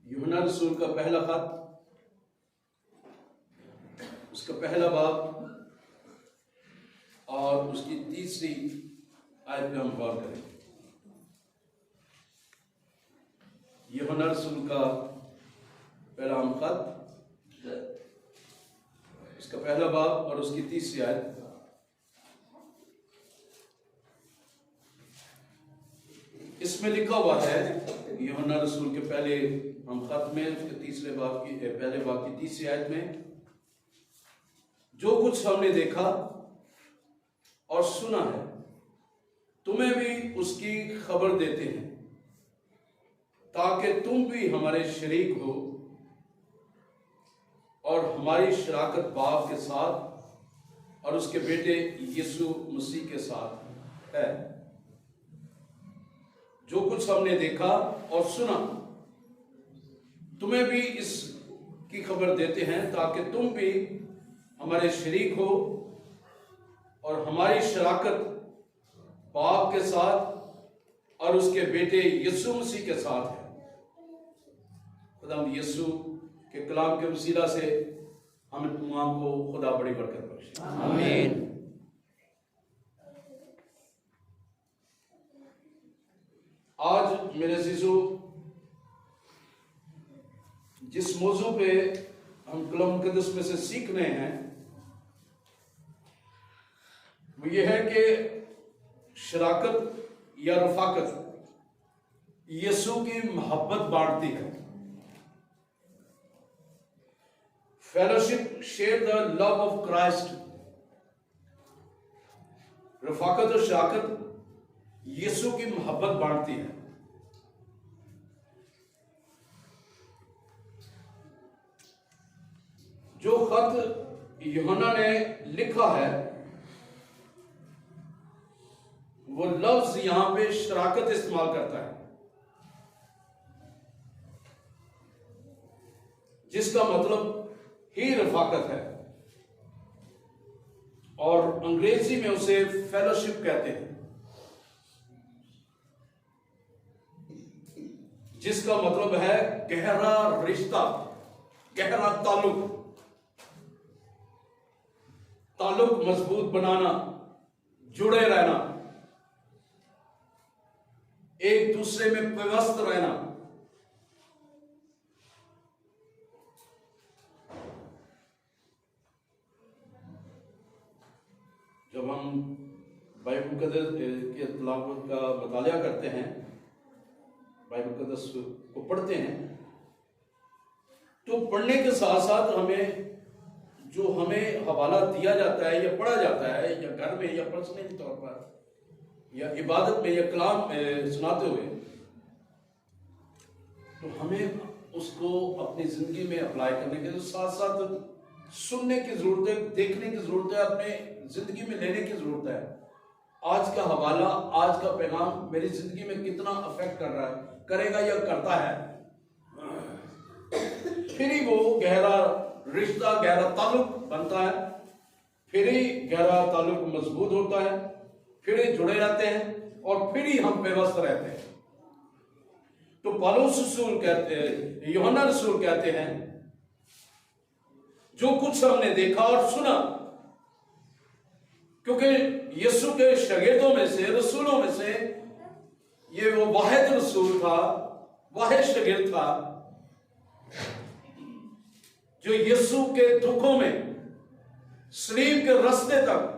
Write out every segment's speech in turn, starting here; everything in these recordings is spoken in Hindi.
यूहन्ना रसूल का पहला खत, उसका पहला बाब और उसकी तीसरी आयत पे हम गौर करें। यूहन्ना रसूल का पहला खत, उसका पहला बाब और उसकी तीसरी आयत। इसमें लिखा हुआ है यूहन्ना रसूल के पहले हम खत में उसके तीसरे बाब की पहले बाब की तीसरी आयत में, जो कुछ हमने देखा और सुना है तुम्हें भी उसकी खबर देते हैं, ताकि तुम भी हमारे शरीक हो और हमारी शराकत बाप के साथ और उसके बेटे यीशु मसीह के साथ है। जो कुछ हमने देखा और सुना तुम्हें भी इसकी खबर देते हैं, ताकि तुम भी हमारे शरीक हो और हमारी शराकत बाप के साथ और उसके बेटे यीशु मसीह के साथ है। खुदावंद यीशु के कलाम के वसीला से हम तमाम को खुदा बड़ी बरकत बख्शे। आमीन। आज मेरे अज़ीज़ों, जिस मौजू पे हम कलाम मुक़द्दस में से सीख रहे हैं वो ये है कि शराकत या रफाकत यीशु की मोहब्बत बांटती है। Fellowship share the love of Christ. Rafaqat और शराकत यीशु की मोहब्बत बांटती है। जो खत यूहन्ना ने लिखा है वो लफ्ज यहां पे शराकत इस्तेमाल करता है, जिसका मतलब ही रफाकत है, और अंग्रेजी में उसे फेलोशिप कहते हैं, जिसका मतलब है गहरा रिश्ता, गहरा ताल्लुक मजबूत बनाना, जुड़े रहना, एक दूसरे में व्यस्त रहना। जब हम बाइबल मुक़द्दस के तिलावत का मुतालिया करते हैं, बाइबल मुक़द्दस को पढ़ते हैं, तो पढ़ने के साथ साथ हमें जो हमें हवाला दिया जाता है या पढ़ा जाता है, या घर में या पर्सनल तौर पर या इबादत में या कलाम सुनाते हुए, तो हमें उसको अपनी जिंदगी में अप्लाई करने के साथ साथ सुनने की जरूरत है, देखने की जरूरत है, अपने जिंदगी में लेने की जरूरत है। आज का हवाला, आज का पैगाम मेरी जिंदगी में कितना अफेक्ट कर रहा है, करेगा या करता है, फिर ही वो गहरा रिश्ता, गहरा ताल्लुक बनता है, फिर ही गहरा ताल्लुक मजबूत होता है, फिर ही जुड़े रहते हैं और फिर ही हम व्यवस्थ रहते हैं। तो पौलुस रसूल कहते हैं, यूहन्ना रसूल कहते हैं, जो कुछ हमने देखा और सुना, क्योंकि यीशु के शागिर्दों में से, रसूलों में से ये वो वाहिद रसूल था, वाहिद शागिर्द था, जो यीशु के दुखों में, सलीब के रास्ते तक,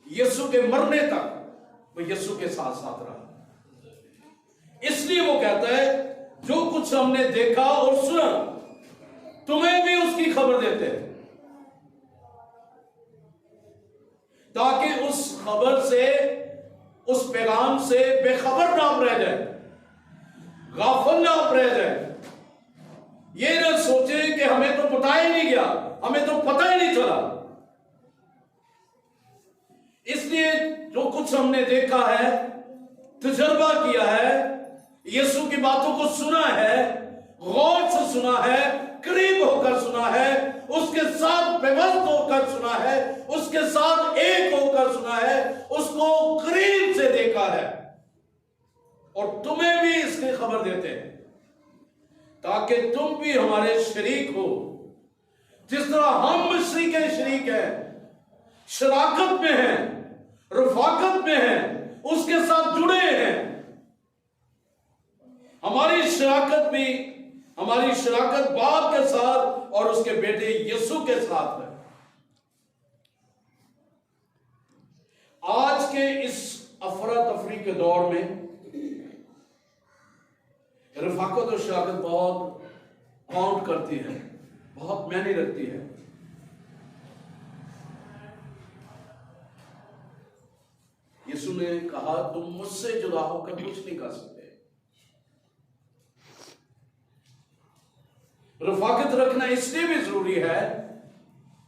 यीशु के मरने तक वो यीशु के साथ साथ रहा। इसलिए वो कहता है, जो कुछ हमने देखा और सुना तुम्हें भी उसकी खबर देते हैं, ताकि उस खबर से, उस पैगाम से बेखबर ना आप रह जाए, गाफिल ना आप रह जाए। ये ना सोचे कि हमें तो बताया ही नहीं गया, हमें तो पता ही नहीं चला। इसलिए जो कुछ हमने देखा है, तजर्बा किया है, यीशु की बातों को सुना है, गौर से सुना है, करीब होकर सुना है, उसके साथ व्यवस्थ होकर सुना है, उसके साथ एक होकर सुना है, उसको करीब से देखा है, और तुम्हें भी इसकी खबर देते हैं, ताकि तुम भी हमारे शरीक हो, जिस तरह हम मसीह के शरीक हैं, शराकत में हैं, रफाकत में हैं, उसके साथ जुड़े हैं। हमारी शराकत बाप के साथ और उसके बेटे यीशु के साथ है। आज के इस अफरा तफरी के दौर में रफाकत और शराकत बहुत काउंट करती है, बहुत मायने रखती है। यीशु ने कहा, तुम मुझसे जुदा होकर कुछ नहीं कर सकते। रफाकत रखना इसलिए भी जरूरी है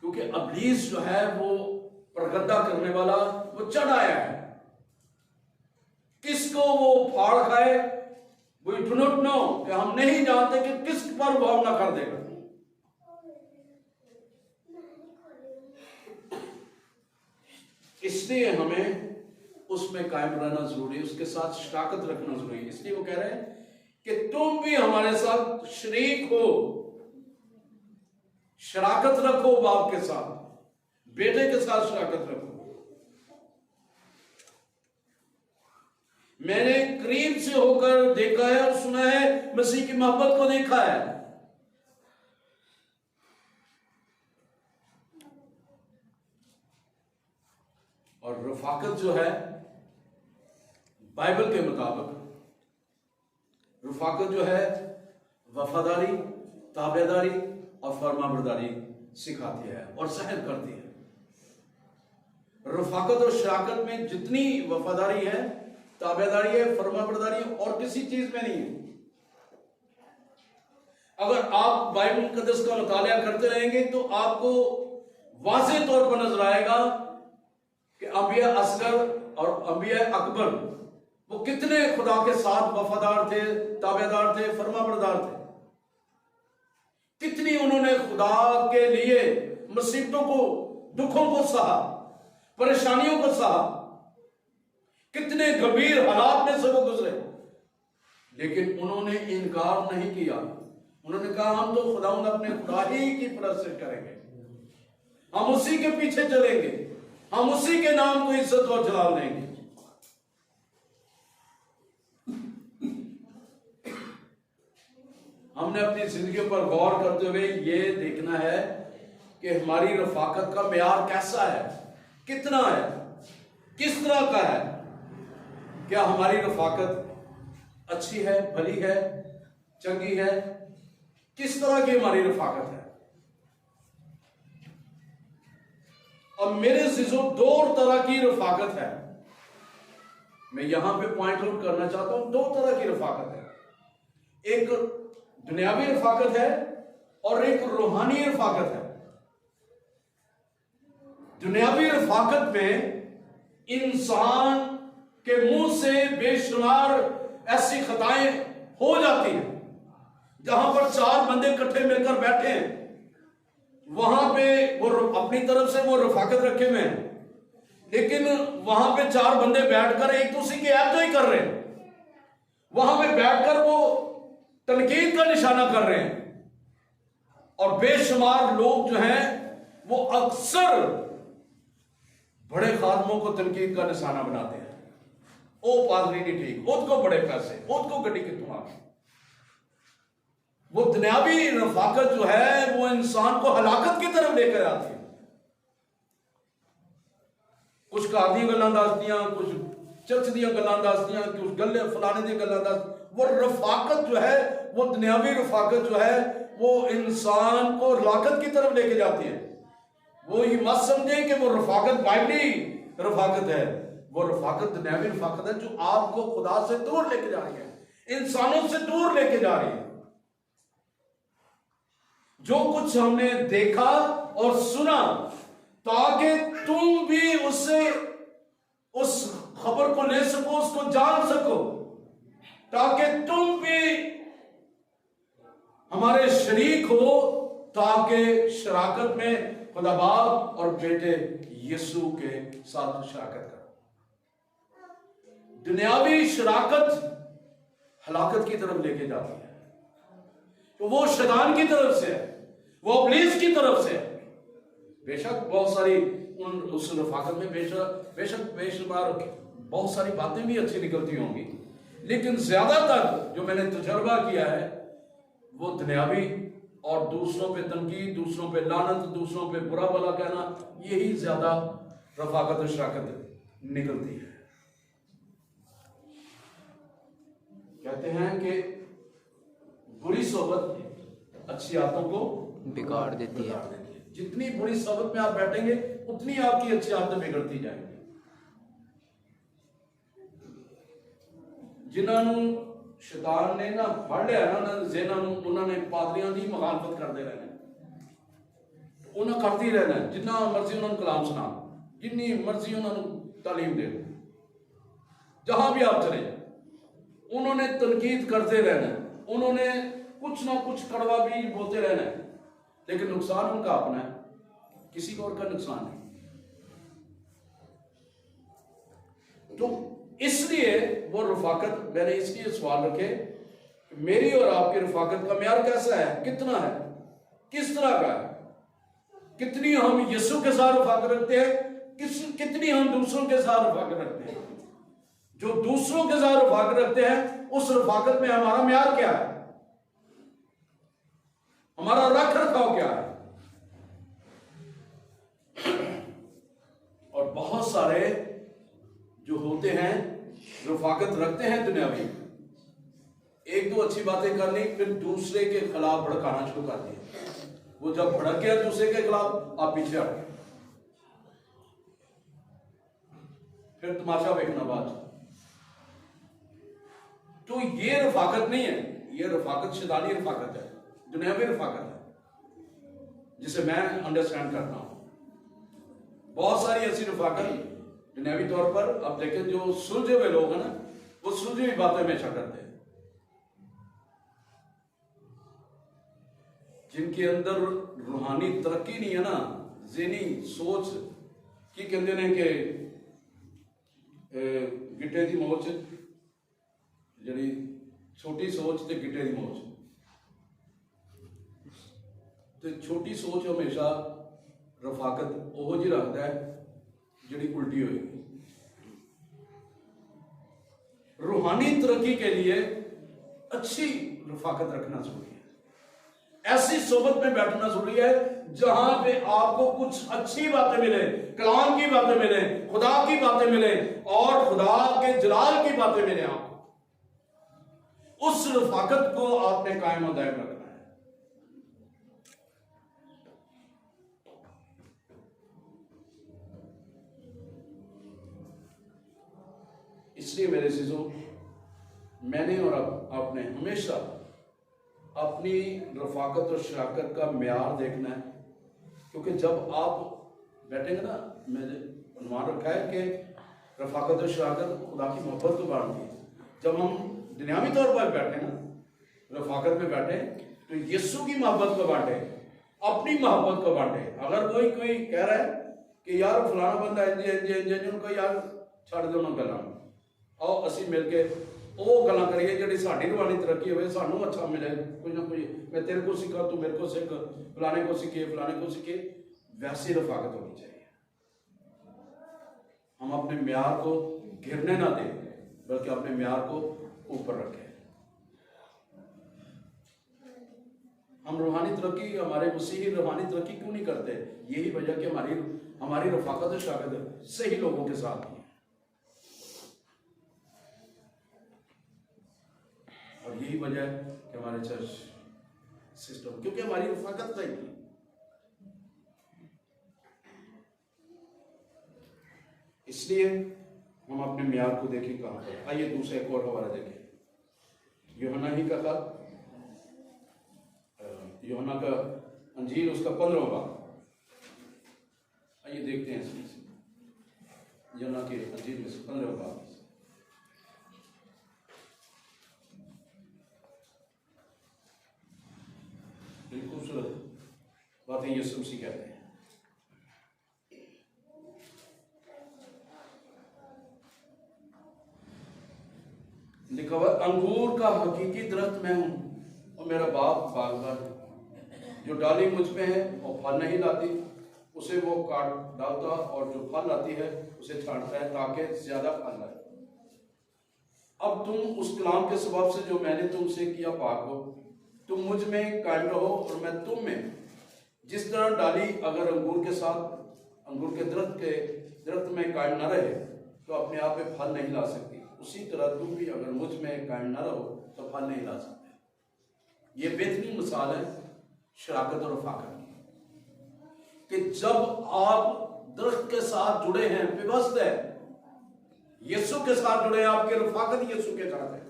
क्योंकि इब्लीस जो है वो प्रगंदा करने वाला, वो चढ़ आया है। किसको वो फाड़ खाए, वी डू नॉट नो, कि हम नहीं जानते कि किस पर वो हमला कर देगा। इसलिए हमें उसमें कायम रहना जरूरी है, उसके साथ शराकत रखना जरूरी है। इसलिए वो कह रहे हैं कि तुम भी हमारे साथ शरीक हो, शराकत रखो, बाप के साथ, बेटे के साथ शराकत रखो। मैंने करीब से होकर देखा है और सुना है, मसीह की मोहब्बत को देखा है। और रफाकत जो है बाइबल के मुताबिक, रफाकत जो है वफादारी, ताबेदारी और फरमाबरदारी सिखाती है और सहन करती है। रफाकत और शराकत में जितनी वफादारी है, ताबेदारी है, फरमाबरदारी है, और किसी चीज में नहीं है। अगर आप बाइबल मुकद्दस का मुतालिया करते रहेंगे तो आपको वाज़ेह तौर पर नजर आएगा कि अंबिया असगर और अंबिया अकबर वो कितने खुदा के साथ वफादार थे, ताबेदार थे, फरमाबरदार थे। कितनी उन्होंने खुदा के लिए मुसीबतों को, दुखों को सहा, परेशानियों को सहा, कितने गंभीर हालात में से वो गुजरे, लेकिन उन्होंने इनकार नहीं किया। उन्होंने कहा, हम तो खुदावंद अपने खुदा ही की परस्तिश करेंगे, हम उसी के पीछे चलेंगे, हम उसी के नाम को इज्जत और जलाल देंगे। हमने अपनी जिंदगी पर गौर करते हुए ये देखना है कि हमारी रफाकत का मेयार कैसा है, कितना है, किस तरह का है। क्या हमारी रफाकत अच्छी है, भली है, चंगी है? किस तरह की हमारी रफाकत है? अब मेरे अज़ीज़ों, दो तरह की रफाकत है। मैं यहां पे पॉइंट आउट करना चाहता हूं, दो तरह की रफाकत है। एक दुनियावी रफाकत है और एक रूहानी रफाकत है। दुनियावी रफाकत में इंसान के मुंह से बेशुमार ऐसी खताएं हो जाती हैं। जहां पर चार बंदे इकट्ठे मिलकर बैठे हैं, वहां पे वो अपनी तरफ से वो रफाकत रखे हुए हैं, लेकिन वहां पे चार बंदे बैठकर एक दूसरे की ऐब तो ही कर रहे हैं। वहां पे बैठकर वो तनकीद का निशाना कर रहे हैं। और बेशुमार लोग जो हैं वो अक्सर बड़े खादमों को तनकीद का निशाना बनाते हैं। ओ पादरी नहीं ठीक, उसको बड़े पैसे, उसको गड्डी कितों आ गई। वो दुनियावी रफाकत जो है वो इंसान को हलाकत की तरफ लेकर आती है। कुछ घर दी गल्लां दसदियां, कुछ चर्च दी गल्लां दसदियां, कुछ गल्ले फलाने दी गल्लां दस। वो रफाकत जो है, वो दुनियावी रफाकत जो है, वो इंसान को हलाकत की तरफ लेके जाती है। वो ये मत समझे कि वो रफाकत बाइबली रफाकत है। वो रफाकत दुनियावी रफाकत है जो आपको खुदा से दूर लेके जा रही है, इंसानों से दूर लेके जा रही है। जो कुछ हमने देखा और सुना, ताकि तुम भी उससे उस खबर को ले सको, उसको जान सको, ताकि तुम भी हमारे शरीक हो, ताकि शराकत में खुदा बाप और बेटे यीशु के साथ शराकत करो। दुनियावी शराकत हलाकत की तरफ लेके जाती है, तो वो शैतान की तरफ से है, वो इब्लीस की तरफ से है। बेशक बहुत सारी उस रफाकत में बेशक बेशुमार बहुत सारी बातें भी अच्छी निकलती होंगी, लेकिन ज्यादातर जो मैंने तजर्बा किया है वो दुनियावी और दूसरों पे तनकीद, दूसरों पे लानत, दूसरों पे बुरा भला कहना, यही ज्यादा रफाकत और शराकत निकलती है। कहते हैं कि बुरी सोबत अच्छी आदतों को बिगाड़ देती है। जितनी बुरी सोबत में आप बैठेंगे उतनी आपकी अच्छी आदतें बिगड़ती जाएंगी। जिन्होंने शैतान ने ना फड़ लिया ना जिन्होंने, उन्होंने पादरियां की मुखालफत करते रहना, उन्हें करती रहना, जिन्ना मर्जी उन्होंने कलाम सुना, जिन्नी मर्जी उन्होंने तालीम दे, जहां भी आप चले उन्होंने तनकीद करते रहना, उन्होंने कुछ ना कुछ कड़वा भी बोलते रहना, लेकिन नुकसान उनका अपना है, किसी और का नुकसान नहीं। तो इसलिए वो रफाकत, मैंने इसलिए सवाल रखे मेरी और आपकी रफाकत का म्यार कैसा है, कितना है, किस तरह का है, कितनी हम यीशु के साथ रफाकत रखते हैं, कितनी हम दूसरों के साथ रफाकत रखते हैं। जो दूसरों के साथ रफाकत रखते हैं उस रफाकत में हमारा म्यार क्या है, हमारा रख रखाव क्या है। और बहुत सारे जो होते हैं रफाकत रखते हैं दुनियावी, एक दो अच्छी बातें करनी, फिर दूसरे के खिलाफ भड़काना शुरू कर दिया। वो जब भड़क गया दूसरे के खिलाफ, आप पीछे हट गए, फिर तमाशा देखना बात। तो ये रफाकत नहीं है, ये रफाकत शैतानी रफाकत है, दुनियावी रफाकत है, जिसे मैं अंडरस्टैंड करता हूं। बहुत सारी ऐसी रफाकत दुनियावी तौर पर आप देखें, जो सुलझे हुए लोग हैं ना, वो सुलझी हुई बातें हमेशा करते हैं। जिनके अंदर रूहानी तरक्की नहीं है ना, ज़हनी सोच की कहते हैं कि गिट्टे की मोच, जी छोटी सोच तो गिट्टे की मोच, तो छोटी सोच हमेशा रफाकत ओहो जी रखता है जी उल्टी होगी। रूहानी तरक्की के लिए अच्छी रफाकत रखना जरूरी है, ऐसी सोबत में बैठना जरूरी है जहां पे आपको कुछ अच्छी बातें मिले, कलाम की बातें मिले, खुदा की बातें मिले और खुदा के जलाल की बातें मिले। आपको उस रफाकत को आपने कायम दायम रखना है। इसलिए मेरे अज़ीज़ों, मैंने और आपने हमेशा अपनी रफाकत और शराकत का म्यार देखना है, क्योंकि जब आप बैठेंगे ना, मैंने अनुमान रखा है कि रफाकत और शराकत खुदा की मोहब्बत को बांटती है। जब हम दुनियावी तौर पर बैठे ना, रफाकत में बैठे, तो यीशु की मोहब्बत को बांटे, अपनी मोहब्बत को बांटे। अगर कोई कह रहा है कि यार फलाना बंदा इंज उनको यार छड़ दो ना गल्लां, आओ असीं मिल के ਉਹ ਗੱਲਾਂ ਕਰੀਏ ਜਿਹੜੀ ਸਾਡੀ ਰੂਹਾਨੀ ਤਰੱਕੀ ਹੋਵੇ, ਸਾਨੂੰ अच्छा मिले, कोई ना कोई मैं तेरे को सीखा, तू मेरे को सीख, फलाने को सीखे, फलाने को सीखे। वैसी रफाकत होनी चाहिए। हम अपने म्यार को गिरने ना दें, बल्कि अपने म्यार को ऊपर रखें। हम रूहानी तरक्की, हमारे मसीही रूहानी तरक्की क्यों नहीं करते? यही वजह कि हमारी रफाकत और शराकत सही लोगों के साथ नहीं है, और यही वजह है कि हमारे चर्च सिस्टम, क्योंकि हमारी रफाकत सही नहीं। इसलिए हम अपने म्यार को देखें कहां पर। आइए दूसरा एक और हवाला देखें, यूहन्ना ही का था, यूहन्ना का अंजील उसका 15वां बाब। आइए देखते हैं इसमें यूहन्ना के अंजील में 15वां बाब। खूबसूरत बातें यीशु मसीह कहते हैं। लिखा हुआ, अंगूर का हकीकी दरख्त मैं हूं और मेरा बाप बागबान है। जो डाली मुझ में है और फल नहीं लाती उसे वो काट डालता, और जो फल लाती है उसे छांटता है ताकि ज्यादा फल लाए। अब तुम उस कलाम के सबब से जो मैंने तुमसे किया पाक हो। तुम मुझ में कायम रहो और मैं तुम में। जिस तरह डाली अगर अंगूर के दरख्त में कायम न रहे तो अपने आप में फल नहीं ला सकती, उसी तरह तुम भी अगर मुझ में कायम न रहो तो फल नहीं ला सकते। ये बेहतरीन मिसाल है शराकत और रफाकत की, कि जब आप दरख्त के साथ जुड़े हैं, विवस्त है, यीशु के साथ जुड़े हैं, आपकी रफाकत यीशु के साथ है।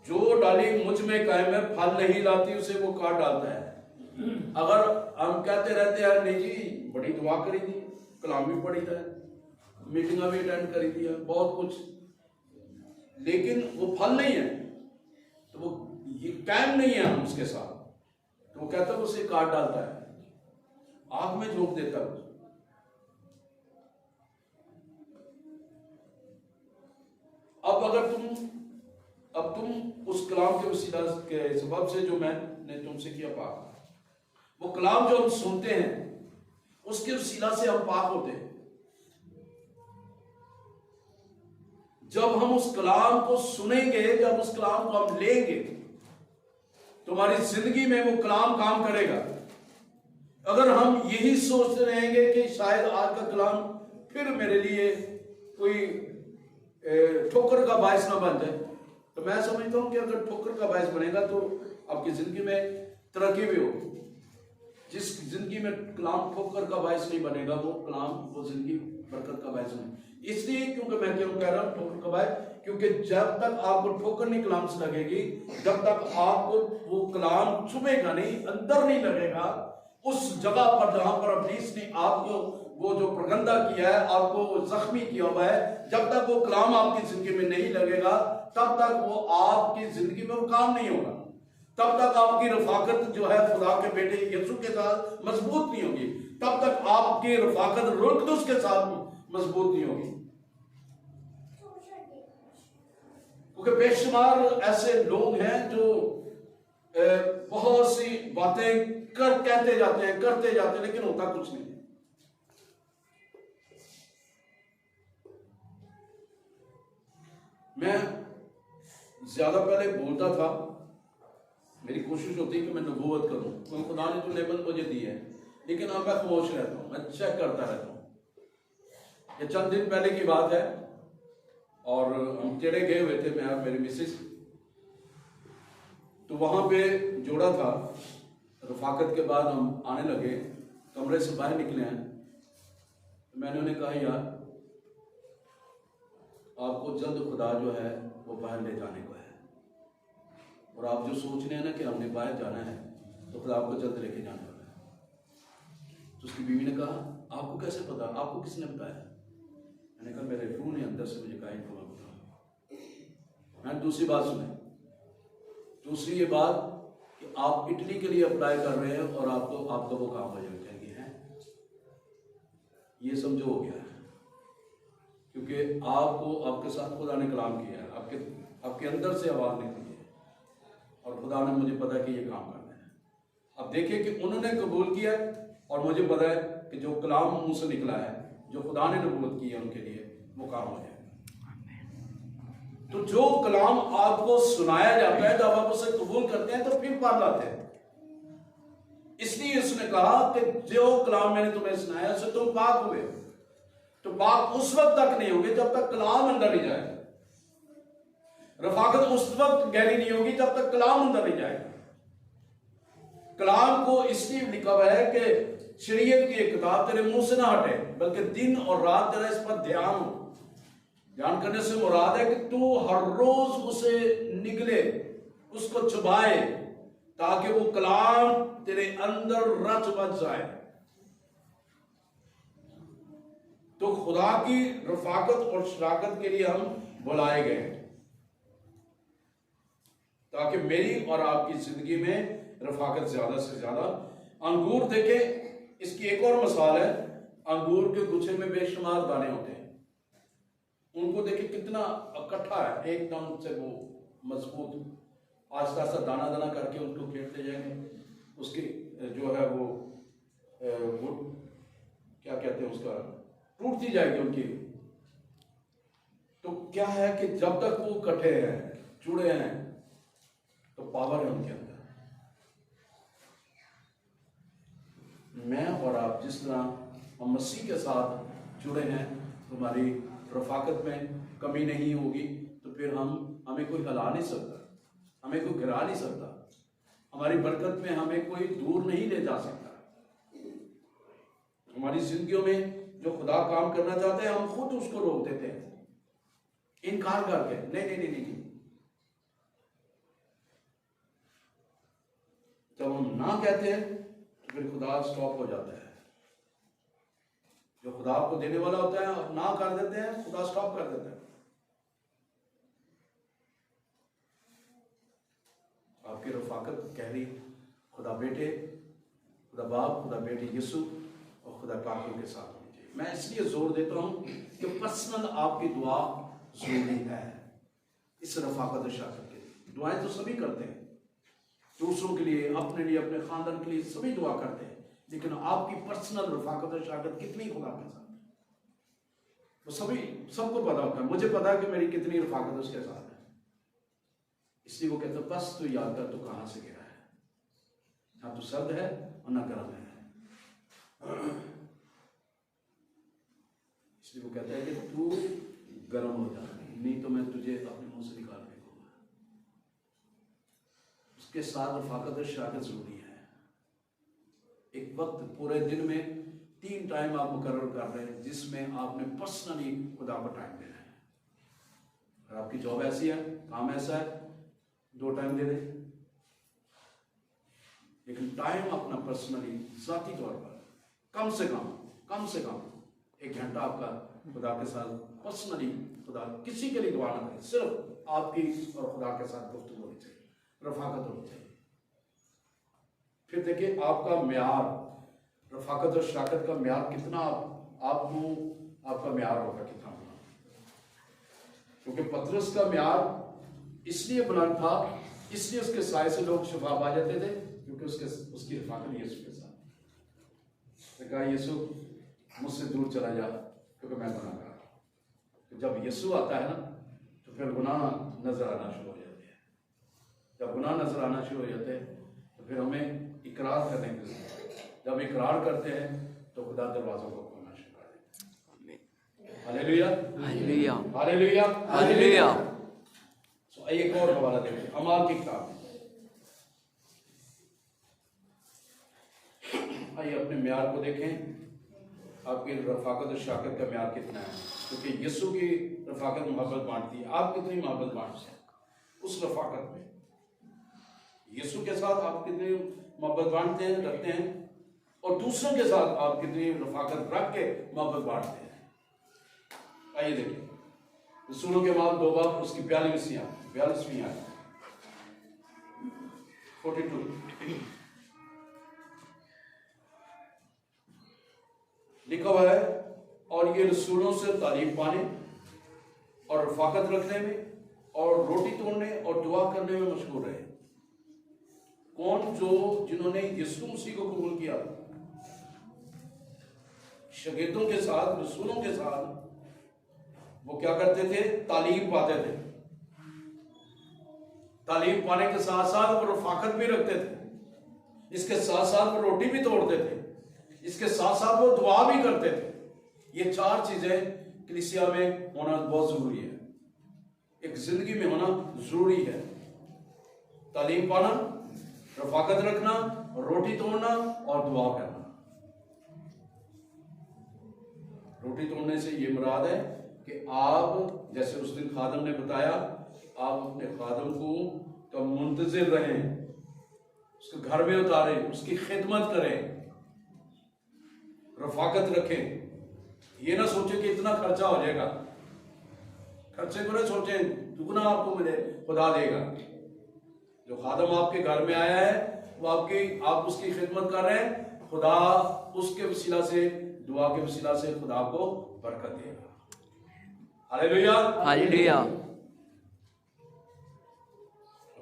जो डाली मुझ में कायम है फल नहीं लाती उसे वो काट डालता है। अगर हम कहते रहते हैं नहीं जी बड़ी दुआ करी थी, कलाम भी पढ़ी था, मीटिंग भी अटेंड करी थी, बहुत कुछ, लेकिन वो फल नहीं है, तो वो ये कायम नहीं है हम उसके साथ, तो वो कहता है उसे काट डालता है, आग में झोंक देता है। अब तुम उस कलाम के वसीला के सबब से जो मैंने तुमसे किया पाक, वो कलाम जो हम सुनते हैं उसके वसीला से हम पाक होते हैं। जब हम उस कलाम को सुनेंगे, जब उस कलाम को हम लेंगे, तो हमारी जिंदगी में वो कलाम काम करेगा। अगर हम यही सोचते रहेंगे कि शायद आज का कलाम फिर मेरे लिए कोई ठोकर का बायस ना बन जाए, तो मैं समझता हूं कि अगर ठोकर का बायस बनेगा तो आपकी जिंदगी में तरक्की भी होगी। जिस जिंदगी में कलाम ठोकर का बायस नहीं बनेगा, वो कलाम, वो जिंदगी बरकत का बायस नहीं। इसलिए क्योंकि मैं क्यों कह रहा हूं ठोकर का बायस, क्योंकि जब तक आपको ठोकर नहीं कलाम से लगेगी, जब तक आपको वो कलाम चुभेगा नहीं, अंदर नहीं लगेगा, उस जगह पर जहां पर इब्लीस ने आपको वो जो प्रगंदा किया है, आपको जख्मी किया हुआ है, जब तक वो कलाम आपकी जिंदगी में नहीं लगेगा, तब तक वो आपकी जिंदगी में वो काम नहीं होगा। तब तक आपकी रफाकत जो है खुदा के बेटे यीशु के साथ मजबूत नहीं होगी, तब तक आपकी रफाकत रुल्कुदुस के साथ मजबूत नहीं होगी। क्योंकि बेशुमार ऐसे लोग हैं जो बहुत सी बातें कहते जाते हैं, करते जाते हैं, लेकिन होता कुछ नहीं। मैं ज्यादा पहले बोलता था, मेरी कोशिश होती है कि मैं नबूवत करूं, क्योंकि खुदा ने जो लेबल मुझे दी है, लेकिन अब मैं खामोश रहता हूं, मैं चेक करता रहता हूं। ये चंद दिन पहले की बात है, और हम चढ़े गए हुए थे, मैं और मेरी मिसेस, तो वहां पे जोड़ा था। रफाकत के बाद हम आने लगे, कमरे से बाहर निकले हैं, तो मैंने उन्हें कहा यार आपको जल्द खुदा जो है वो बाहर ले जाने को है, और आप जो सोच रहे हैं ना कि हमने बाहर जाना है, तो खुदा आपको जल्द लेके जाने वाला है। तो उसकी बीवी ने कहा आपको कैसे पता, आपको किसने बताया? मैंने कहा मेरे रूह ने अंदर से मुझे कहा इनको मैं बताऊं। मैंने दूसरी बात सुनी, दूसरी ये बात कि आप इटली के लिए अप्लाई कर रहे हैं और आपका वो काम हो जाएगा है, ये समझो हो गया है, क्योंकि आपको आपके साथ खुदा ने कलाम किया है, आपके अंदर से आवाज निकली है, और खुदा ने मुझे पता है कि ये काम करना है। अब देखिए कि उन्होंने कबूल किया, और मुझे पता है कि जो कलाम मुंह से निकला है, जो खुदा ने नबूवत की है उनके लिए, वो काम हो जाएगा। तो जो कलाम आपको सुनाया जाता है, जब आप उसे कबूल करते हैं तो फिर पार लाते हैं। इसलिए उसने कहा कि जो कलाम मैंने तुम्हें सुनाया उससे तुम पाक हुए। तो पाक उस वक्त तक नहीं होंगे जब तक कलाम अंदर नहीं जाएगा। रफाकत उस वक्त गहरी नहीं होगी जब तक कलाम अंदर नहीं जाएगा। कलाम को इसलिए लिखा हुआ है कि शरीयत की एक किताब तेरे मुंह से ना हटे, बल्कि दिन और रात तेरा इस पर ध्यान हो। ध्यान करने से मुराद है कि तू हर रोज उसे निगले, उसको चुबाए, ताकि वो कलाम तेरे अंदर रच बच जाए। तो खुदा की रफाकत और शराकत के लिए हम बुलाए गए, ताकि मेरी और आपकी जिंदगी में रफाकत ज्यादा से ज्यादा। अंगूर देखे, इसकी एक और मिसाल है, अंगूर के गुच्छे में बेशुमार दाने होते हैं, उनको देखिए कितना इकट्ठा है, एकदम से वो मजबूत, आस्ता आस्ता दाना दाना करके उनको फेंकते जाएंगे। उसकी जो है वो क्या कहते हैं उसका, टूटती जाएगी उनकी। तो क्या है कि जब तक वो इकट्ठे हैं, जुड़े हैं, तो पावर है उनके अंदर। मैं और आप जिस तरह हम मसीह के साथ जुड़े हैं, तो हमारी रफाकत में कमी नहीं होगी, तो फिर हमें कोई हिला नहीं सकता, हमें कोई गिरा नहीं सकता, हमारी बरकत में हमें कोई दूर नहीं ले जा सकता। हमारी जिंदगियों में जो खुदा काम करना चाहते हैं, हम खुद उसको रोक देते हैं, इनकार करके, नहीं नहीं नहीं नहीं। जब हम ना कहते हैं तो फिर खुदा स्टॉप हो जाता है। जो खुदा आपको देने वाला होता है, आप ना कर देते हैं, खुदा स्टॉप कर देता है। आपकी रफाकत कह रही खुदा बेटे, खुदा बाप, खुदा बेटे यीशु और खुदा पाकियों के साथ होनी चाहिए। मैं इसलिए जोर देता हूं कि पर्सनल आपकी दुआ जरूरी है इस रफाकत और शाकत के लिए। दुआएं तो सभी करते हैं, दूसरों के लिए, अपने लिए, अपने खानदान के लिए सभी दुआ करते हैं, लेकिन आपकी पर्सनल रफाकत और शाकत कितनी खुदा के साथ, वो सबको पता होता है। मुझे पता है कि मेरी कितनी रफाकत उसके साथ है। इसलिए वो कहते बस तू याद कर तू कहां से गिरा है, ना तो सर्द है और ना गर्म है। इसलिए वो कहता है कि तू गर्म हो जा, नहीं तो मैं तुझे अपने मुंह से निकाल फेंकूंगा। उसके साथ रफाकत और शाकत जरूरी है। एक वक्त पूरे दिन में 3 टाइम आप मुकर्रर कर रहे हैं जिसमें आपने पर्सनली खुदा को टाइम देना है। अगर आपकी जॉब ऐसी है, काम ऐसा है, 2 टाइम दे दें, लेकिन टाइम अपना पर्सनली जाती तौर पर कम से कम 1 घंटा आपका खुदा के साथ पर्सनली, खुदा किसी के लिए दुआ ना करें, सिर्फ आपकी और खुदा के साथ गुफ्तगू होनी चाहिए, रफाकत होनी चाहिए। फिर देखिए आपका म्यार, रफाकत और शाकत का म्यार कितना आपका म्यार होगा, कितना होगा। क्योंकि पतरस का म्यार इसलिए बुलंद था, इसलिए उसके साय से लोग शिफा पा जाते थे, क्योंकि उसकी रफाकत यीशु के साथ। कहा यीशु मुझसे दूर चला जा, क्योंकि मैं गुनाहगार हूं। तो जब यीशु आता है ना, तो फिर गुनाह नजर आना शुरू हो जाते हैं। जब गुनाह नजर आना शुरू हो जाते हैं, तो फिर हमें इकरार करने की जरूरत है। जब इकरार करते हैं तो खुदा दरवाजों को खोलना शुरू कर देता है। Hallelujah, hallelujah, hallelujah, hallelujah. So एक और हवाला देखिए, अमाल की किताब। आइए अपने म्यार को देखें, आपकी रफाकत और शाकत का म्यार कितना है। क्योंकि यीशु की रफाकत मोहब्बत बांटती है, आप कितनी मोहब्बत बांटते हैं उस रफाकत में। यीशु के साथ आप कितनी मोहब्बत बांटते हैं, रखते हैं, और दूसरों के साथ आप कितनी रफाकत रख के मोहब्बत बांटते हैं। आइए देखिए रसूलों के माल 2 बाब उसकी 42वीं आयत 42 लिखा हुआ है, और ये रसूलों से तारीफ पाने और रफाकत रखने में और रोटी तोड़ने और दुआ करने में मशहूर रहे। कौन? जिन्होंने यीशु मसीह को कबूल किया। शागिर्दों के साथ, रसूलों के साथ वो क्या करते थे? तालीम पाते थे। तालीम पाने के साथ साथ वो रफाकत भी रखते थे, इसके साथ साथ वो रोटी भी तोड़ते थे, इसके साथ साथ वो दुआ भी करते थे। ये 4 चीजें कलीसिया में होना बहुत जरूरी है, एक जिंदगी में होना जरूरी है। तालीम पाना, रफाकत रखना, रोटी तोड़ना और दुआ करना। रोटी तोड़ने से ये मुराद है कि आप, जैसे उस दिन खादम ने बताया, आप अपने खादम को मुंतजिर रहें, उसके घर में उतारें, उसकी खिदमत करें, रफाकत रखें। ये ना सोचे कि इतना खर्चा हो जाएगा, खर्चे को ना सोचें दुगना आपको मिले, खुदा देगा। जो खादम आपके घर में आया है वो आप उसकी खिदमत कर रहे हैं, खुदा उसके वसीला से, दुआ के वसीला से खुदा को बरकत देगा। हालेलुया। हालेलुया।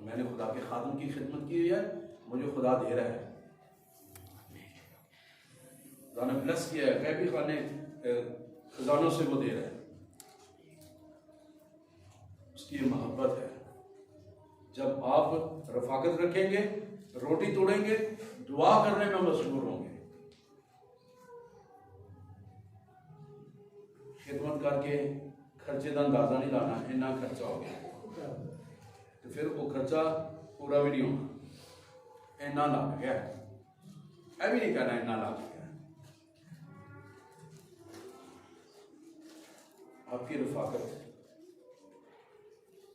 मैंने खुदा के खादम की खिदमत की है, मुझे खुदा दे रहा है, खुदा ने ब्लेस किया है, मैं भी खाने खजानों से वो दे रहा है। उसकी ये मोहब्बत है। जब आप रफाकत रखेंगे, रोटी तोड़ेंगे, दुआ करने में मशगूल होंगे, खिदमत करके खर्चे का अंदाजा नहीं लाना, इतना खर्चा हो गया तो फिर वो खर्चा पूरा भी नहीं होना, इतना लग गया, ऐ भी नहीं कहना इतना लग गया। आपकी रफाकत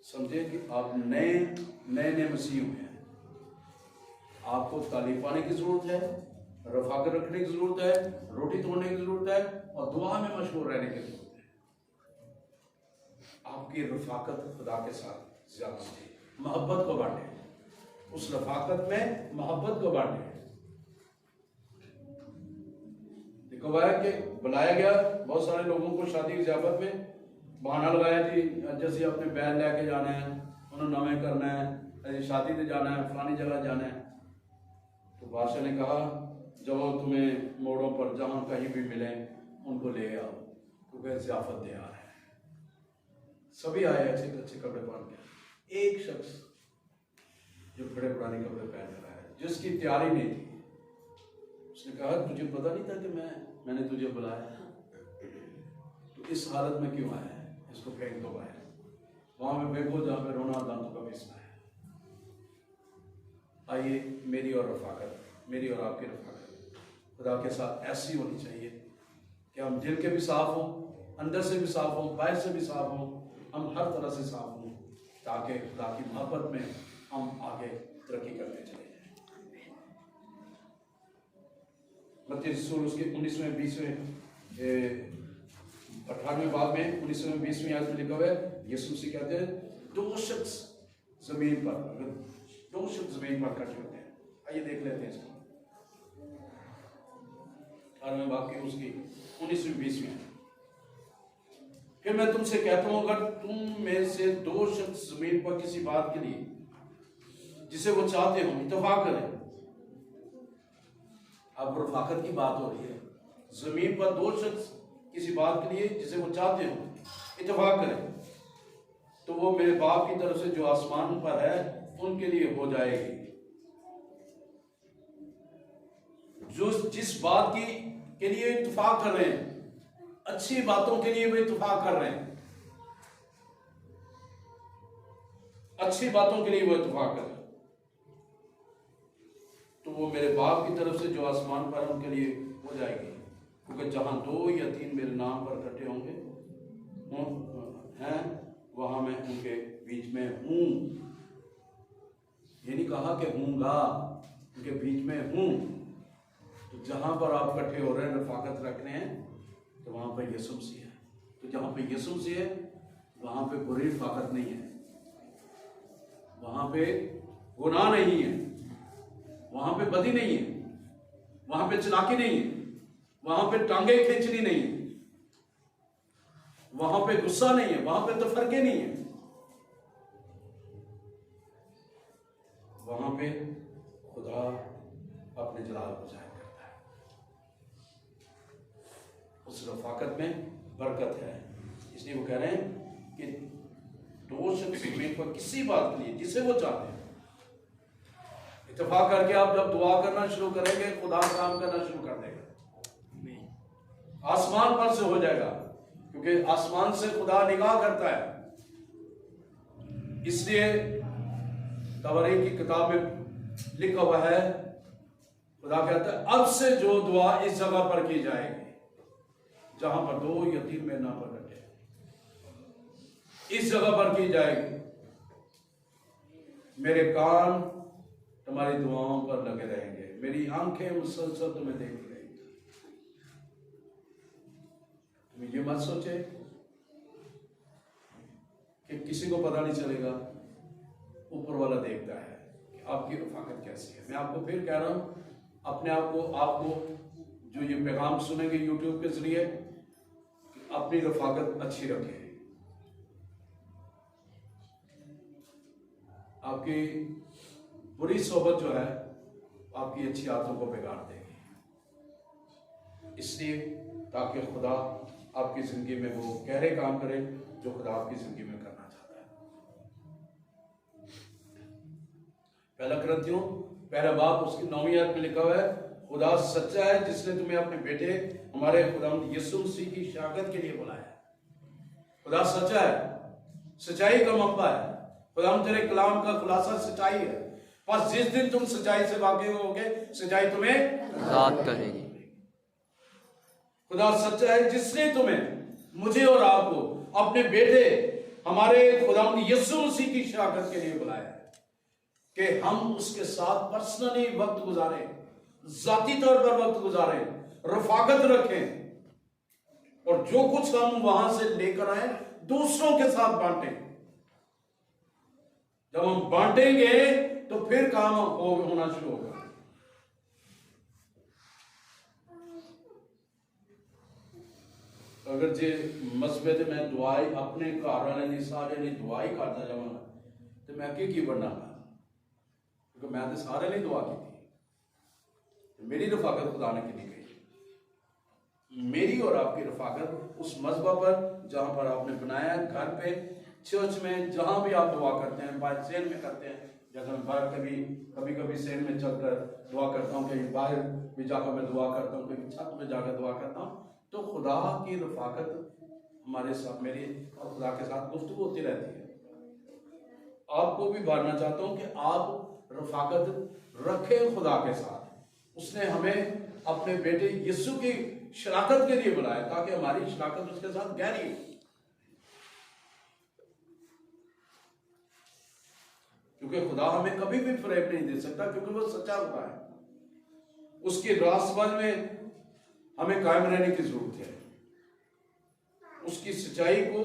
समझे कि आप नए मसीह हुए हैं, आपको तालीम पाने की जरूरत है, रफाकत रखने की जरूरत है, रोटी तोड़ने की जरूरत है और दुआ में मशहूर रहने की जरूरत है। आपकी रफाकत खुदा के साथ ज्यादा चाहिए, मोहब्बत को बांटे, उस रफाकत में मोहब्बत को बांटे। देखो भाई कि बुलाया गया बहुत सारे लोगों को शादी की ज़ियाफत में, बहाना लगाया जी जैसे अपने बैल लेके जाना है, उन्होंने नवे करना है, शादी पे जाना है, फलानी जगह जाना है। तो बादशाह ने कहा जाओ, तुम्हें मोड़ों पर जहाँ कहीं भी मिले उनको ले आओ, क्योंकि ज़ियाफत दे आ रहा है। सभी आए अच्छे अच्छे कपड़े पहन के, एक शख्स जो बड़े पुराने कपड़े पहन कर आया, जिसकी तैयारी नहीं थी, उसने कहा तुझे पता नहीं था कि मैंने तुझे बुलाया, तो इस हालत में क्यों आया है, इसको फेंक दो बाहर, वहां में फेंको जहां पे रोना दांतों का पिसना है। आइए मेरी और रफाकत, मेरी और आपकी रफाकत खुदा के साथ ऐसी होनी चाहिए कि हम दिल के भी साफ हों, अंदर से भी साफ हों, बाहर से भी साफ हों, हम हर तरह से साफ हों, ताकि खुदा की मोहब्बत में हम आगे तरक्की करते चले जाएं। मत्ती रसूल उसके 19वें 20वें 18वें बाब में 19वें 20वें आयत में लिखा हुआ है, यीशु से कहते हैं दो शख्स जमीन पर इकट्ठे होते हैं। आइए देख लेते हैं इसको, 18वें बाब की उसकी 19वें 20वें। फिर मैं तुमसे कहता हूं, अगर तुम में से दो शख्स जमीन पर किसी बात के लिए जिसे वो चाहते हो इत्तेफाक करें। अब रफाकत की बात हो रही है, जमीन पर दो शख्स किसी बात के लिए जिसे वो चाहते हो इत्तेफाक करें, तो वो मेरे बाप की तरफ से जो आसमान पर है उनके लिए हो जाएगी। जो जिस बात की के लिए इत्तेफाक कर रहे हैं, अच्छी बातों के लिए वो इत्तेफाक कर रहे हैं, अच्छी बातों के लिए वो इत्तेफाक कर रहे हैं, तो वो मेरे बाप की तरफ से जो आसमान पर है उनके लिए हो जाएगी। क्योंकि जहां 2 या 3 मेरे नाम पर इकट्ठे होंगे हैं, वहां मैं उनके बीच में हूं। ये नहीं कहा कि हूंगा, उनके बीच में हूं। तो जहां पर आप इकट्ठे हो रहे हैं, रफाकत रखने हैं, तो वहां पर यीशु मसीह है। तो जहां पे यीशु मसीह है वहां पे बुरी रफाकत नहीं है, वहां पे गुनाह नहीं है, वहां पे बदी नहीं है, वहां पे चलाकी नहीं है, वहां पे टांगे खींचनी नहीं है, वहां पे गुस्सा नहीं है, वहां पे तफरके नहीं है, वहां पे खुदा अपने जलाल को जाहिर करता है। उस रफाकत में बरकत है। इसलिए वो कह रहे हैं कि दो शख्स जमीन पर किसी बात के लिए जिसे वो चाहते हैं इत्तेफाक करके आप जब दुआ करना शुरू करेंगे, खुदा काम करना शुरू कर देगा, आसमान पर से हो जाएगा, क्योंकि आसमान से खुदा निगाह करता है। इसलिए तवारीख की किताब में लिखा हुआ है, खुदा कहता है अब से जो दुआ इस जगह पर की जाएगी जहां पर 2 या 3 मेरे नाम पर बैठे, इस जगह पर की जाएगी। मेरे कान तुम्हारी दुआओं पर लगे रहेंगे, मेरी आंखें मुसलसल तुम्हें देखती रहेंगी। तुम ये मत सोचे कि किसी को पता नहीं चलेगा, ऊपर वाला देखता है कि आपकी रफाकत कैसी है। मैं आपको फिर कह रहा हूं, अपने आप को आपको जो ये पैगाम सुनेंगे यूट्यूब के जरिए, अपनी रफाकत अच्छी रखें, आपकी बुरी सोबत जो है आपकी अच्छी आदतों को बिगाड़ देगी। इसलिए ताकि खुदा आपकी जिंदगी में वो गहरे काम करे जो खुदा आपकी जिंदगी में करना चाहता है। पहला कुरिन्थियों पहला बाब उसकी 9वीं आयत में लिखा हुआ है, खुदा सच्चा है जिसने तुम्हें अपने बेटे हमारे खुदावंद यीशु मसीह की शहादत के लिए बुलाया है। खुदा सच्चा है, सच्चाई का मब्बा है। खुदा तेरे कलाम का खुलासा सच्चाई है। बस जिस दिन तुम सच्चाई से वाकिफ होगे सच्चाई तुम्हें आजाद करेगी। खुदा सच्चा है जिसने तुम्हें, मुझे और आपको अपने बेटे हमारे खुदावंद यीशु मसीह की शहादत के लिए बुलाया है कि हम उसके साथ पर्सनली वक्त गुजारें, जाती तौर पर वक्त गुजारें, रफाकत रखें और जो कुछ हम वहां से लेकर आए दूसरों के साथ बांटें। जब हम बांटेंगे तो फिर काम होना शुरू होगा। अगर जे मस्जिद में दुआई अपने घर वाले ने सारे ने दुआई करता जावा तो मैं की बनना, क्योंकि मैं तो सारे ने दुआ की थी। मेरी रफाकत खुदा ने की गई, मेरी और आपकी रफाकत उस मजहबा पर जहां पर आपने बनाया, घर पे, चर्च में, जहां भी आप दुआ करते हैं, बाहर सेल में करते हैं। जैसे मैं बाहर कभी कभी सेल में चलकर दुआ करता हूँ, कहीं बाहर भी जाकर मैं दुआ करता हूँ, कहीं छत में जाकर दुआ करता हूँ, तो खुदा की रफाकत हमारे साथ, मेरी और खुदा के साथ गुफ्तगू होती रहती है। आपको भी बांटना चाहता हूँ कि आप रफाकत रखें खुदा के साथ। उसने हमें अपने बेटे यीशु की शराकत के लिए बुलाया ताकि हमारी शराकत उसके साथ गहरी हो। क्योंकि खुदा हमें कभी भी फरेब नहीं दे सकता, क्योंकि वो सच्चा खुदा है। उसकी रास्तबाज में हमें कायम रहने की जरूरत है। उसकी सच्चाई को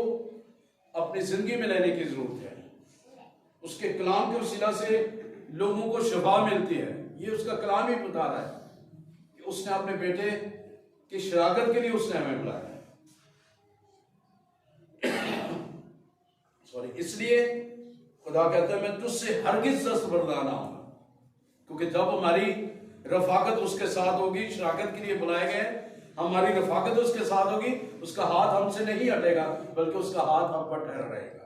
अपनी जिंदगी में लेने की जरूरत है। उसके कलाम के वसीला से लोगों को शिफा मिलती है। ये उसका कलाम ही बता रहा है कि उसने अपने बेटे की शराकत के लिए उसने हमें बुलाया है। सॉरी, इसलिए खुदा कहता है मैं तुझसे हरगिज़ दस्तबरदार ना हूं, क्योंकि जब हमारी रफाकत उसके साथ होगी, शराकत के लिए बुलाए गए, हमारी रफाकत उसके साथ होगी, उसका हाथ हमसे नहीं हटेगा, बल्कि उसका हाथ हम पर ठहरा रहेगा।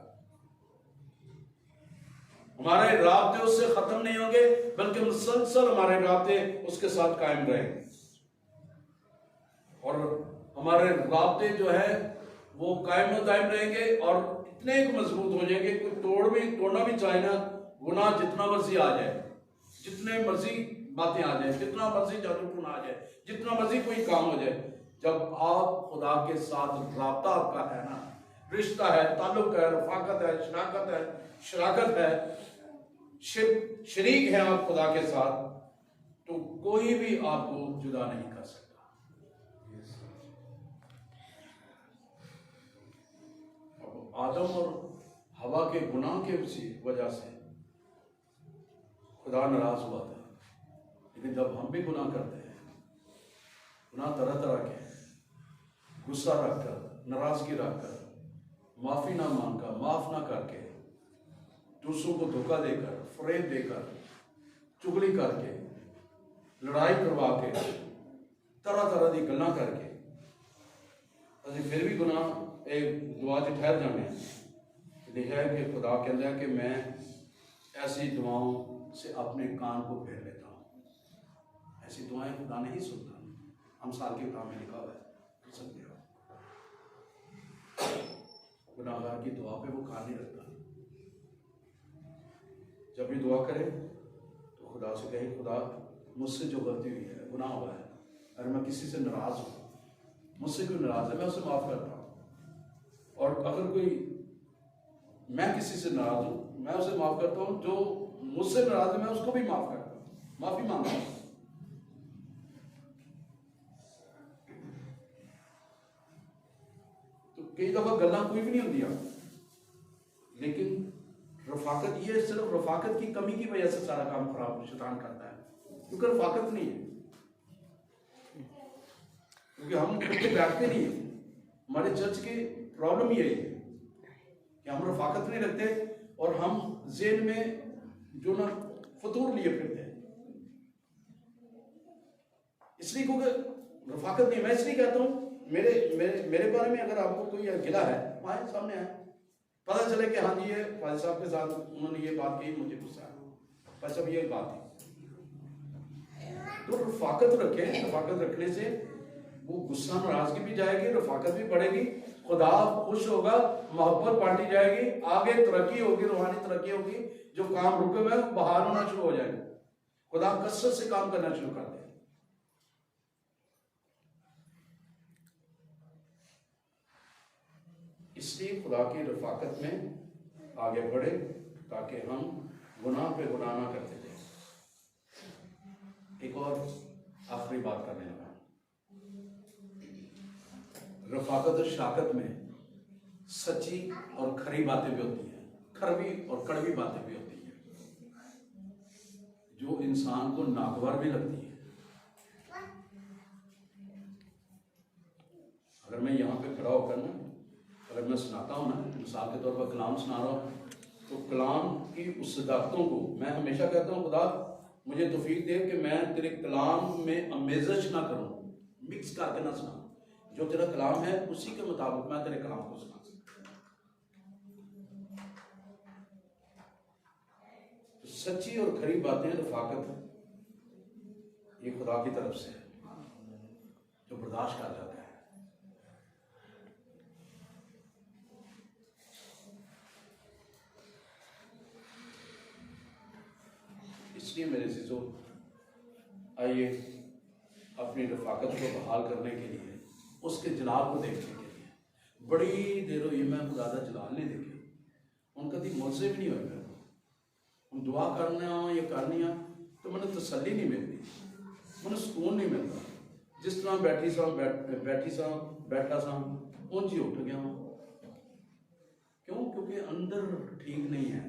हमारे राब्ते उससे खत्म नहीं होंगे, बल्कि मुसलसल हमारे राब्ते उसके साथ कायम रहेंगे। और हमारे राब्ते जो है वो कायम दायम रहेंगे और इतने मजबूत हो जाएंगे, कोई तोड़ना भी चाहे ना, गुनाह जितना मर्जी आ जाए, जितने मर्जी बातें आ जाए, जितना मर्जी जादूटून आ जाए, जितना मर्जी कोई काम हो जाए, जब आप खुदा के साथ राब्ता आपका है ना, रिश्ता है, ताल्लुक है, रफाकत है, शराकत है, शरीक है आप खुदा के साथ, तो कोई भी आपको जुदा नहीं कर सकता। आदम और हवा के गुनाह के वजह से खुदा नाराज हुआ था। लेकिन जब हम भी गुनाह करते हैं, गुनाह तरह तरह के, गुस्सा रखकर, नाराजगी रखकर, माफी ना मांगकर, माफ ना करके, दूसरों को धोखा देकर, फरेब देकर, चुगली करके, लड़ाई करवा के, तरह तरह की गल्लां करके असीं फिर भी गुनाह दुआ च ठहर जाने। लिखा है कि खुदा कहता है कि मैं ऐसी दुआओं से अपने कान को फेर लेता हूँ। ऐसी दुआएं खुदा नहीं सुनता। हम साल की किताब में लिखा हुआ है, समझे हो, गुनाहगार की दुआ पे वो कान नहीं रखता। जब भी दुआ करे तो खुदा से कहे, खुदा मुझसे जो गलती हुई है, गुनाह हुआ है, अगर मैं किसी से नाराज हूँ, मुझसे कोई नाराज है, मैं उसे माफ करता हूँ। और अगर कोई, मैं किसी से नाराज हूं, मैं उसे माफ करता हूं। जो मुझसे नाराज है मैं उसको भी माफ करता हूं, माफी मांगता हूं। तो कई दफा गल्लां कोई भी नहीं होती, लेकिन रफाकत, ये सिर्फ रफाकत की कमी की वजह से सारा काम खराब शैतान करता है, क्योंकि रफाकत नहीं है। क्योंकि हम उनके बैठते नहीं है। हमारे चर्च की प्रॉब्लम यही है कि हम रफाकत नहीं रखते और हम जेल में जो ना फतूर लिए फिरते हैं। इसलिए क्योंकि रफाकत नहीं, मैं इसलिए कहता हूँ मेरे मेरे मेरे बारे में अगर आपको कोई गिला है, आए सामने आए, पता चले कि हाँ जी ये फाजिल साहब के साथ उन्होंने ये बात कही, मुझे गुस्सा है, पर सब ये बात थी, तो रफाकत रखें। रफाकत रखने से वो गुस्सा नाराजगी भी जाएगी, रफाकत भी बढ़ेगी, खुदा खुश होगा, मोहब्बत बांटी जाएगी, आगे तरक्की होगी, रूहानी तरक्की होगी, जो काम रुके हुए बहाल होना शुरू हो जाएगा, खुदा कसरत से काम करना शुरू कर देगा। इसलिए खुदा की रफाकत में आगे बढ़े ताकि हम गुनाह पे गुनाह ना करते जाए। एक और आखिरी बात करने लगा, रफाकत और शाकत में सच्ची और खरी बातें भी होती हैं, खरवी और कड़वी बातें भी होती हैं, जो इंसान को नागवार भी लगती है। अगर मैं यहाँ पे खड़ा होकर ना, अगर मैं सुनाता हूँ ना, मिसाल के तौर पर कलाम सुना रहा हूँ, तो कलाम की उस सदाकतों को मैं हमेशा कहता हूँ, खुदा मुझे तौफीक दे कि मैं तेरे कलाम में अमेज़श ना करूँ, मिक्स करके ना सुना, जो तेरा कलाम है उसी के मुताबिक मैं तेरे कलाम को सुना सकता। तो सच्ची और खरी बातें, रफाकत, ये खुदा की तरफ से जो बर्दाश्त कर जाता है। इसलिए मेरे अज़ीज़ों, आइए अपनी रफाकत को बहाल करने के लिए, उसके जलाल को देखने के लिए, बड़ी देर हुई मैं खुदा जलाल नहीं देखे, उनका दी मुझसे भी नहीं हुआ, मेरे को हम दुआ करने हो या करनी हो तो मैंने तसल्ली नहीं मिलती, मैंने सुकून नहीं मिलता। जिस तरह बैठा सा ऊंची उठ गया हूँ। क्यों? क्योंकि अंदर ठीक नहीं है।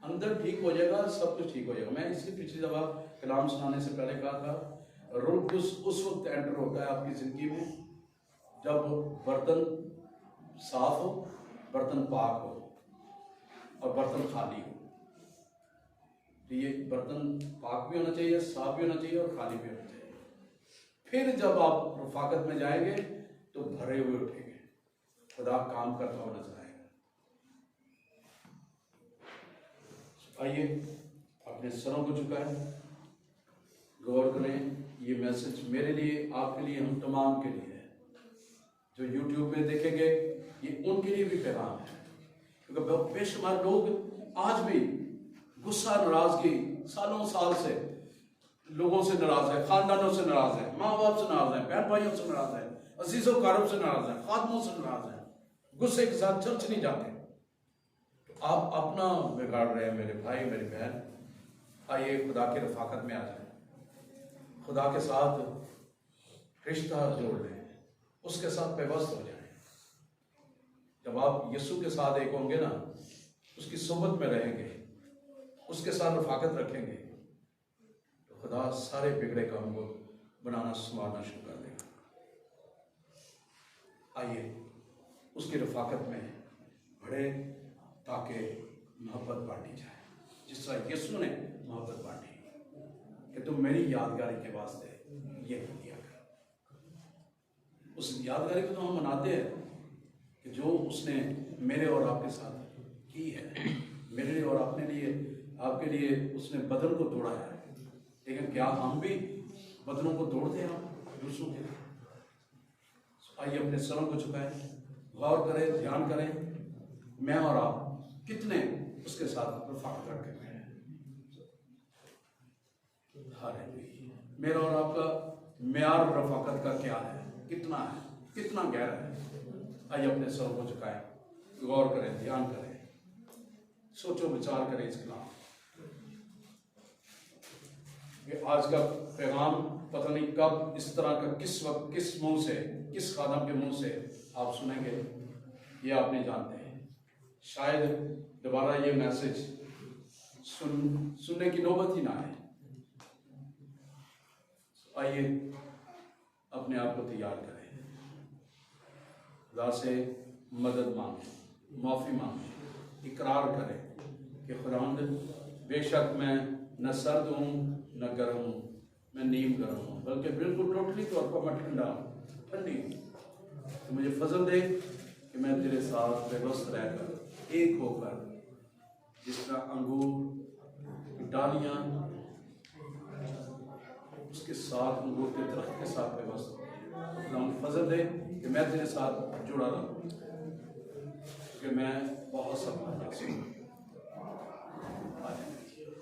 अंदर ठीक हो जाएगा, सब कुछ ठीक हो जाएगा। मैं इसलिए पिछली दफा कलाम सुनाने से पहले कहा था, रूह कुदस उस वक्त एंटर होता है आपकी जिंदगी में जब बर्तन साफ हो, बर्तन पाक हो और बर्तन खाली हो। तो ये बर्तन पाक भी होना चाहिए, साफ भी होना चाहिए और खाली भी होना चाहिए। फिर जब आप रफाकत में जाएंगे तो भरे हुए उठेंगे, खुदा काम करता हुआ नजर आएगा। आइए अपने सरों को झुकाएं, गौर करें। ये मैसेज मेरे लिए, आपके लिए, हम तमाम के लिए है। जो यूट्यूब पे देखेंगे ये उनके लिए भी पैगाम है, क्योंकि बेशुमार लोग आज भी गुस्सा, नाराजगी, सालों साल से लोगों से नाराज है, खानदानों से नाराज है, माँ बाप से नाराज है, बहन भाइयों से नाराज है, अजीजों कारब से नाराज है, खादमों से नाराज है, गुस्से के साथ चर्च नहीं जाते। तो आप अपना बिगाड़ रहे हैं मेरे भाई, मेरी बहन। आइए खुदा की रफाकत में आ जाए, खुदा के साथ रिश्ता जोड़ लें, उसके साथ पेवस्त हो जाए। जब आप यीशु के साथ एक होंगे ना, उसकी सोबत में रहेंगे, उसके साथ रफाकत रखेंगे, तो खुदा सारे बिगड़े काम को बनाना संवारना शुरू कर देगा। आइए उसकी रफाकत में बढ़े ताकि मोहब्बत बांटी जाए, जिस तरह यीशु ने मोहब्बत बांटी कि तुम मेरी यादगारी के वास्ते ये किया कर। उस यादगारी को तो हम मनाते हैं कि जो उसने मेरे और आपके साथ की है, मेरे लिए और अपने लिए, आपके लिए उसने बदन को तोड़ा है। लेकिन क्या हम भी बदनों को तोड़ते हैं दूसरों के लिए? आइए अपने सरों को झुकाएं, गौर करें, ध्यान करें, मैं और आप कितने उसके साथ रफाकत रखते हैं। मेरा और आपका म्यार रफाकत का क्या है, कितना है, कितना गहरा है? आइए अपने सरों को झुकाएं, गौर करें, ध्यान करें, सोचो विचार करें इस खिलाफ। आज का पैगाम पता नहीं कब इस तरह का, किस वक्त, किस मुंह से, किस खादम के मुंह से आप सुनेंगे, ये आप नहीं जानते हैं। शायद दोबारा ये मैसेज सुनने की नौबत ही ना आए। आइए अपने आप को तैयार करें, खुदा से मदद मांगे, माफ़ी मांगे, इकरार करें कि खुदावंद बेशक मैं न सर्द हूँ न गर्म हूँ, मैं नीम गर्म हूँ, बल्कि बिल्कुल टोटली तौर पर मैं ठंडी हूँ। तो मुझे फजल दे कि मैं तेरे साथ व्यवस्थ रहकर एक होकर, जिस तरह अंगूर की डालियाँ उसके साथ अंगूर के दरख्त के साथ व्यवस्थ, फजल दे कि मैं तेरे साथ जुड़ा रहूँ, क्योंकि मैं बहुत सब